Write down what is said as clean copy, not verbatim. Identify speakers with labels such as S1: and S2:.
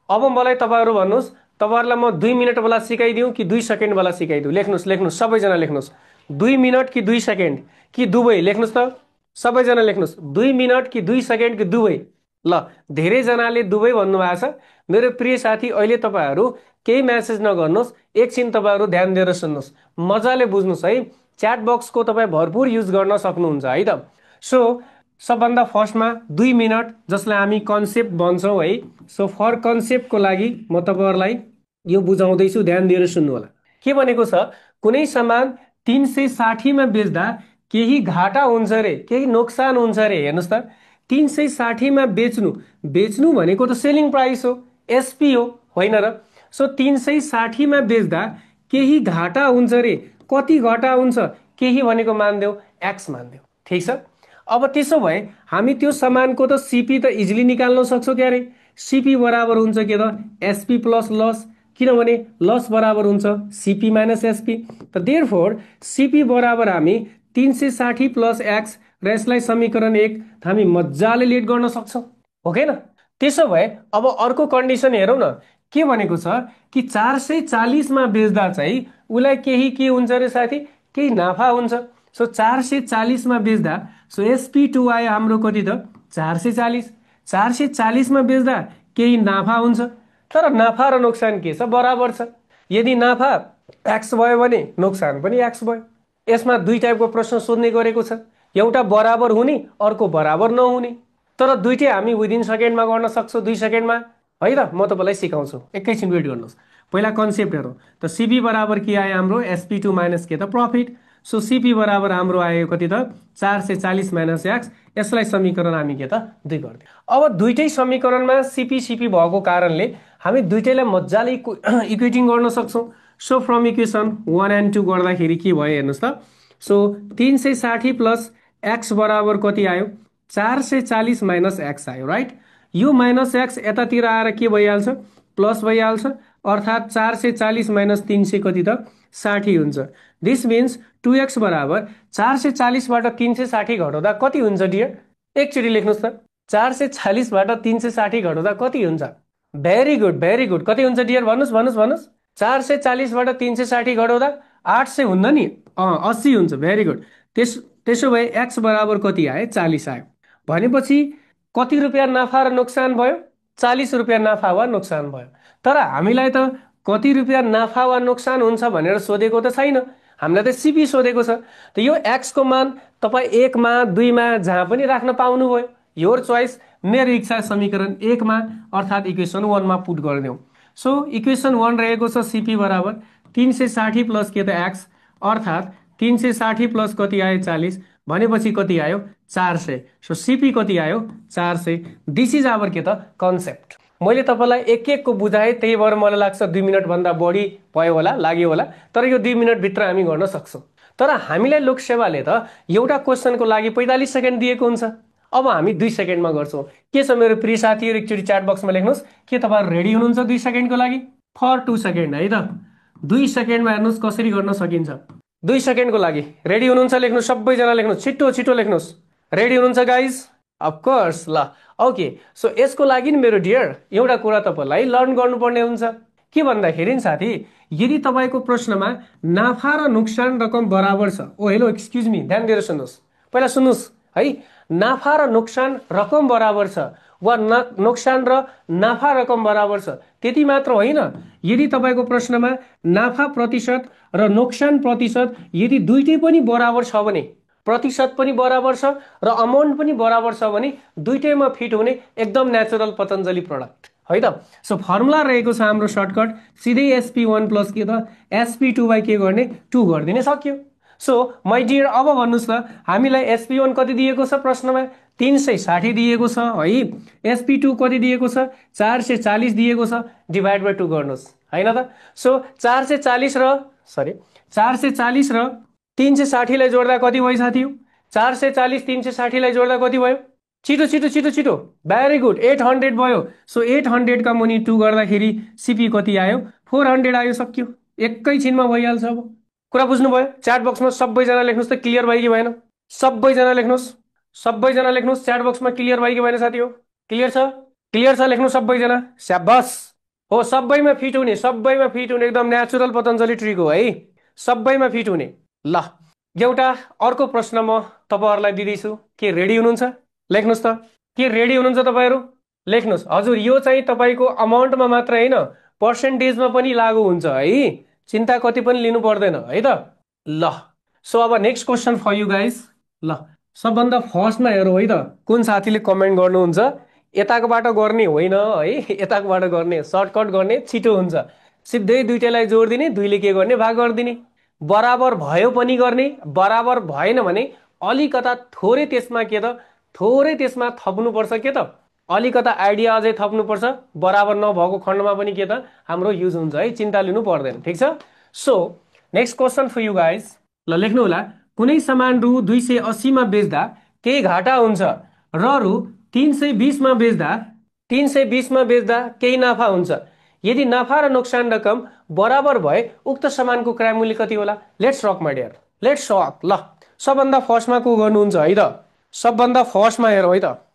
S1: अब मलाई तपाईँहरू भन्नुहोस्, तपाईँहरूलाई म 2 मिनटवाला सिकाइदिउँ कि 2 सेकेन्डवाला सिकाइदिउँ? लेख्नुहोस् लेख्नुहोस्, सबैजना लेख्नुहोस्। 2 मिनट कि 2 सेकेन्ड कि दुवै? लेख्नुहोस् त सबैजना लेख्नुहोस्। 2 मिनट कि 2 सेकेन्ड कि दुवै? ल, धेरैजनाले दुवै भन्नुभएको छ। मेरो प्रिय साथी, अहिले तपाईँहरू केही म्यासेज नगर्नुहोस्, एकछिन तपाईँहरू ध्यान दिएर सुन्नुहोस्, मजाले बुझ्नुहोस् है। च्याट बक्सको तपाईँ भरपुर युज गर्न सक्नुहुन्छ है त। सो सबभन्दा फर्स्टमा 2 मिनट, जसलाई हामी कन्सेप्ट भन्छौँ है। सो फर कन्सेप्टको लागि म तपाईँहरूलाई यो बुझाउँदैछु, ध्यान दिएर सुन्नु होला। के भनेको छ, कुनै सामान 360मा बेच्दा केही घाटा हुन्छ रे, केही नोक्सान हुन्छ रे। हेर्नुहोस् त, 360मा बेच्नु, बेच्नु भनेको त सेलिङ प्राइस हो, एसपी हो, होइन र? सो 360मा बेच्दा केही घाटा हुन्छ रे। कति घाटा हुन्छ? केही भनेको मानिदेऊ एक्स मानिदेऊ, ठिक छ। अब त्यसो भए हामी त्यो सामानको त सिपी त इजिली निकाल्न सक्छौँ क्यारे। सिपी बराबर हुन्छ के त, एसपी प्लस लस, किनभने लस बराबर हुन्छ सिपी माइनस एसपी। त देयरफोर सिपी बराबर हामी 360 प्लस एक्स, र यसलाई समीकरण 1 हामी मजाले लेट गर्न सक्छौँ, हो कि न? त्यसो भए अब अर्को कन्डिसन हेरौँ न। के भनेको छ कि 440मा बेच्दा चाहिँ उसलाई केही के हुन्छ रे साथी, केही नाफा हुन्छ। सो 440मा बेच्दा, सो SP2 आयो हाम्रो कति त, 440। 440मा बेच्दा केही नाफा हुन्छ, तर नाफा र नोक्सान के छ, बराबर छ। यदि नाफा एक्स भयो भने नोक्सान पनि एक्स भयो। यसमा दुई टाइपको प्रश्न सोध्ने गरेको छ, एउटा बराबर हुने, अर्को बराबर नहुने। तर दुईटै हामी विदिन सेकेन्डमा गर्न सक्छौँ, 2 सेकेन्डमा है त। म तपाईँलाई सिकाउँछु, एकैछिन वेट गर्नुहोस्। पहिला कन्सेप्ट हेरौँ त। सिपी बराबर के आयो हाम्रो, SP2 माइनस के त, प्रफिट। सो सिपी बराबर हाम्रो आयो कति त, 440 माइनस एक्स। यसलाई समीकरण हामी के त 2 गरिदियो। अब दुईटै समीकरणमा सिपी सिपी भएको कारणले हामी दुईटैलाई मजाले इक्वेटिङ गर्न सक्छौँ। सो फ्रम इक्वेसन 1 एन्ड 2 गर्दाखेरि के भयो हेर्नुहोस् त। सो 360 प्लस एक्स बराबर कति आयो, 440 माइनस एक्स आयो, राइट। यो माइनस एक्स यतातिर आएर के भइहाल्छ, प्लस भइहाल्छ। अर्थात् 440 माइनस 300 कति त, 60 हुन्छ। दिस मिन्स 2x बराबर 440बाट 360 घटाउँदा कति हुन्छ डियर? एकचोटि लेख्नुहोस् त, 440बाट 360 घटाउँदा कति हुन्छ? Very good, very good. कति हुन्छ डियर? भन्नुहोस् भन्नुहोस् भन्नुहोस्। 440बाट 360 घटाउँदा 800 हुन्न नि, 80 हुन्छ। Very good. त्यसो भए एक्स बराबर कति आयो, 40 आयो। भनेपछि कति रुपियाँ नाफा र नोक्सान भयो? 40 रुपियाँ नाफा वा नोक्सान भयो। तर हामीलाई त कति रुपियाँ नाफा वा नोक्सान हुन्छ भनेर सोधेको त छैन, हामीलाई त सिपी सोधेको छ। त यो एक्सको मान तपाईँ 1 मा 2 मा जहाँ पनि राख्न पाउनुभयो, योर चोइस। मेरो इच्छा समीकरण 1 मा अर्थात् इक्वेसन 1 मा पुट गरिदेऊ। सो इक्वेसन 1 रहेको छ सिपी बराबर 360 प्लस के त एक्स, अर्थात् 360 प्लस कति आयो, 40। भनेपछि कति आयो, 400। सो सिपी कति आयो, 400। दिस इज आवर के त कन्सेप्ट। मैले तपाईँलाई एक एकको बुझाएँ, त्यही भएर मलाई लाग्छ 2 मिनटभन्दा बढी भयो होला, लाग्यो होला। तर यो 2 मिनटभित्र हामी गर्न सक्छौँ। तर हामीलाई लोकसेवाले त एउटा क्वेसनको लागि 45 सेकेन्ड दिएको हुन्छ। अब हामी 2 सेकेन्डमा गर्छौँ। के छ मेरो प्रिय साथीहरू, एकचोटि च्याट बक्समा लेख्नुहोस्, के तपाईँहरू रेडी हुनुहुन्छ 2 सेकेन्डको लागि? फर 2 सेकेन्ड है त। 2 सेकेन्डमा हेर्नुहोस् कसरी गर्न सकिन्छ। 2 सेकेन्डको लागि रेडी हुनुहुन्छ? लेख्नुहोस्, सबैजना लेख्नुहोस्, छिटो छिटो लेख्नुहोस्। रेडी हुनुहुन्छ गाइज? अफकोर्स। ल, ओके। सो यसको लागि नि मेरो डियर एउटा कुरा तपाईँलाई लर्न गर्नुपर्ने हुन्छ। के भन्दाखेरि नि साथी, यदि तपाईँको प्रश्नमा नाफा र नोक्सान रकम बराबर छ, ओ हेलो एक्सक्युज मी, ध्यान दिएर सुन्नुहोस्, पहिला सुन्नुहोस् है। नाफा र नोक्सान रकम बराबर छ वा नोक्सान र नाफा रकम बराबर छ, त्यति मात्र होइन। यदि तपाईँको प्रश्नमा नाफा प्रतिशत र नोक्सान प्रतिशत यदि दुईटै पनि बराबर छ भने, प्रतिशत पनि बराबर छ र अमाउन्ट पनि बराबर छ भने, दुईटैमा फिट हुने एकदम नेचुरल पतञ्जलि प्रडक्ट है त। सो फर्मुला रहेको छ हाम्रो सर्टकट, सिधै SP1 प्लस के त SP2 बाई के गर्ने, 2 गरिदिने, सक्यो। सो माई डियर अब भन्नुहोस् त, हामीलाई SP1 कति दिएको छ प्रश्नमा, 360 दिएको छ है। SP2 कति दिएको छ, 440 दिएको छ। डिभाइड बाई 2 गर्नुहोस् होइन त। सो 440 र 360 लाई जोड्दा कति भयो साथी? 440 360 लाई जोड्दा कति भयो? छिटो छिटो छिटो छिटो, भेरी गुड, 800 भयो। सो 800 का मुनि 2 गर्दाखेरि सिपी कति आयो, 400 आयो, सक्यो। एकैछिनमा भइहाल्छ। अब कुरा बुझ्नुभयो? च्याट बक्समा सबैजना लेख्नुहोस् त, क्लियर भयो कि भएन? सबैजना लेख्नुहोस्, सबैजना लेख्नुहोस् च्याट बक्समा, क्लियर भयो कि भएन साथी हो? क्लियर छ? क्लियर छ, लेख्नु सबैजना, स्याबास। हो सबैमा फिट हुने, सबैमा फिट हुने, एकदम नेचुरल पतञ्जलि ट्रिक हो है, सबैमा फिट हुने। ल एउटा अर्को प्रश्न म तपाईँहरूलाई दिँदैछु, के रेडी हुनुहुन्छ? लेख्नुहोस् त, के रेडी हुनुहुन्छ तपाईँहरू? लेख्नुहोस्। हजुर यो चाहिँ तपाईँको अमाउन्टमा मात्र होइन, पर्सेन्टेजमा पनि लागु हुन्छ है, चिन्ता कति पनि लिनु पर्दैन है त। ल सो अब next question for you guys. ल सबभन्दा फर्स्टमा हेरौँ है त, कुन साथीले कमेन्ट गर्नुहुन्छ। यताकोबाट गर्ने होइन है, यताकोबाट गर्ने, सर्टकट गर्ने, छिटो हुन्छ। सिधै दुइटैलाई जोडिदिने, दुईले के गर्ने, भाग गरिदिने। बराबर भयो पनि गर्ने, बराबर भएन भने अलिकता थोरै त्यसमा के त, थोरै त्यसमा थप्नुपर्छ के त, अलिकता आइडिया अझै थप्नुपर्छ। बराबर नभएको खण्डमा पनि के त हाम्रो युज हुन्छ है, चिन्ता लिनु पर्दैन, ठिक छ। So next question for you guys. ल लेख्नु होला, कुनै सामान रु 280 मा बेच्दा केही घाटा हुन्छ र रु 320 मा बेच्दा 320 मा बेच्दा केही नाफा हुन्छ। यदि नाफा र नोक्सान रकम बराबर भए उक्त सामानको क्रय मूल्य कति होला? Let's rock my dear, let's rock. ल सबभन्दा फर्स्टमा को गर्नुहुन्छ है त, सबभन्दा फर्स्टमा हेरौँ है त।